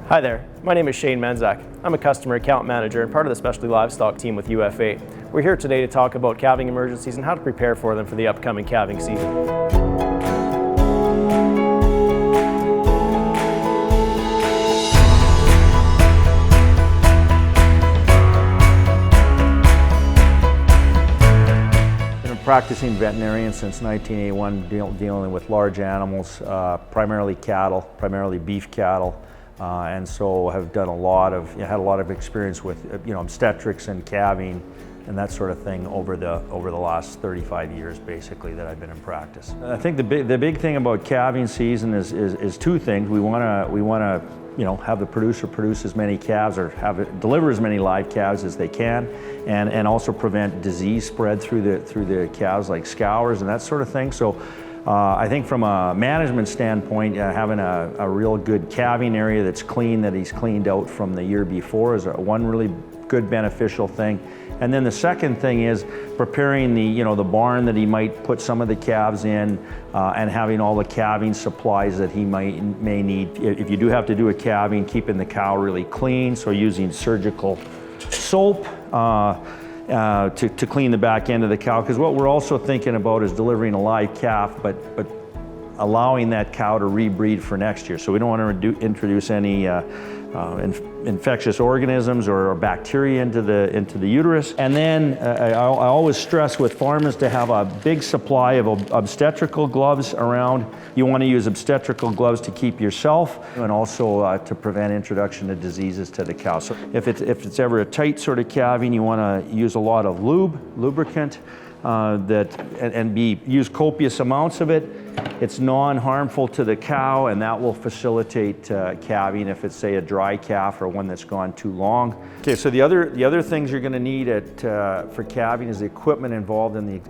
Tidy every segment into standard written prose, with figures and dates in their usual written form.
Hi there, my name is Shane Menzak. I'm a customer account manager and part of the specialty livestock team with UFA. We're here today to talk about calving emergencies and how to prepare for them for the upcoming calving season. Practicing veterinarian since 1981, dealing with large animals, primarily cattle, primarily beef cattle, and so have done had a lot of experience with obstetrics and calving and that sort of thing over the last 35 years basically that I've been in practice. I think the big thing about calving season is two things. We want to have the producer produce as many calves or deliver as many live calves as they can, and also prevent disease spread through the calves like scours and that sort of thing. So I think from a management standpoint, having a real good calving area that's clean, that he's cleaned out from the year before, is one really good beneficial thing. And then the second thing is preparing the barn that he might put some of the calves in, and having all the calving supplies that he may need. If you do have to do a calving, keeping the cow really clean, so using surgical soap to clean the back end of the cow. Because what we're also thinking about is delivering a live calf, but allowing that cow to rebreed for next year. So we don't want to introduce any infectious organisms or bacteria into the uterus. And then I always stress with farmers to have a big supply of obstetrical gloves around. You want to use obstetrical gloves to keep yourself and also to prevent introduction of diseases to the cow. So if it's ever a tight sort of calving, you want to use a lot of lubricant, use copious amounts of it. It's non-harmful to the cow, and that will facilitate calving if it's, say, a dry calf or one that's gone too long. Okay, so the other things you're going to need for calving is the equipment involved in the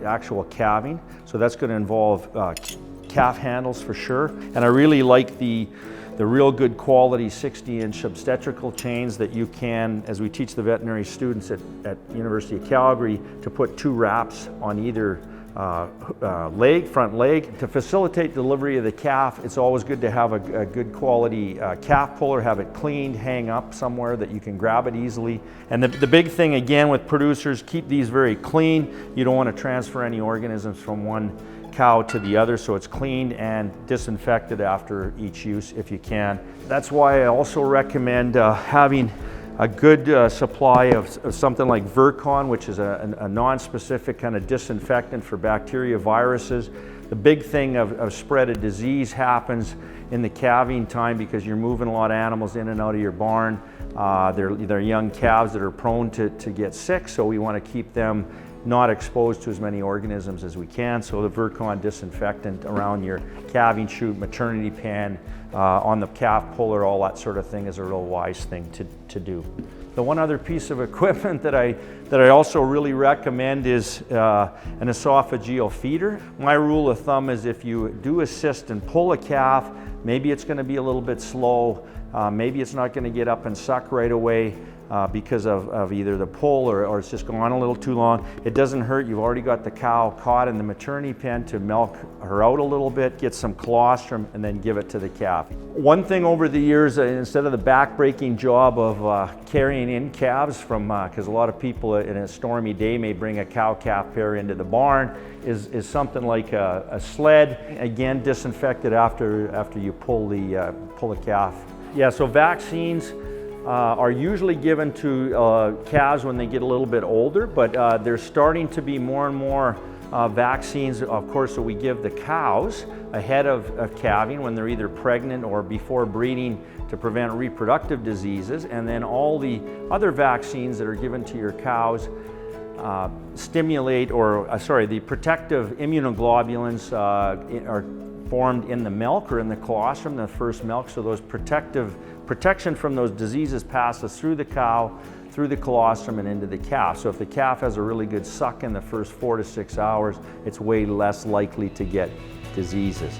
actual calving. So that's going to involve calf handles for sure. And I really like the real good quality 60-inch obstetrical chains that you can, as we teach the veterinary students at University of Calgary, to put 2 wraps on either front leg. To facilitate delivery of the calf, it's always good to have a good quality calf puller, have it cleaned, hang up somewhere that you can grab it easily. And the big thing again with producers, keep these very clean. You don't want to transfer any organisms from one cow to the other, so it's cleaned and disinfected after each use if you can. That's why I also recommend having a good supply of something like Virkon, which is a non-specific kind of disinfectant for bacteria, viruses. The big thing of spread of disease happens in the calving time because you're moving a lot of animals in and out of your barn. They're young calves that are prone to get sick, so we want to keep them not exposed to as many organisms as we can. So the Virkon disinfectant around your calving chute, maternity pen, on the calf puller, all that sort of thing is a real wise thing to do. The one other piece of equipment that I also really recommend is an esophageal feeder. My rule of thumb is if you do assist and pull a calf, maybe it's going to be a little bit slow, maybe it's not going to get up and suck right away, because of either the pull or it's just gone a little too long. It doesn't hurt. You've already got the cow caught in the maternity pen to milk her out a little bit, get some colostrum, and then give it to the calf. One thing over the years, instead of the back-breaking job of carrying in calves from, because a lot of people in a stormy day may bring a cow-calf pair into the barn, is something like a sled, again disinfected after you pull the calf. Yeah, so vaccines are usually given to calves when they get a little bit older, but there's starting to be more and more vaccines, of course, that we give the cows ahead of calving when they're either pregnant or before breeding to prevent reproductive diseases. And then all the other vaccines that are given to your cows the protective immunoglobulins are formed in the milk or in the colostrum, the first milk. So those protection from those diseases passes through the cow, through the colostrum, and into the calf. So if the calf has a really good suck in the first 4 to 6 hours, it's way less likely to get diseases.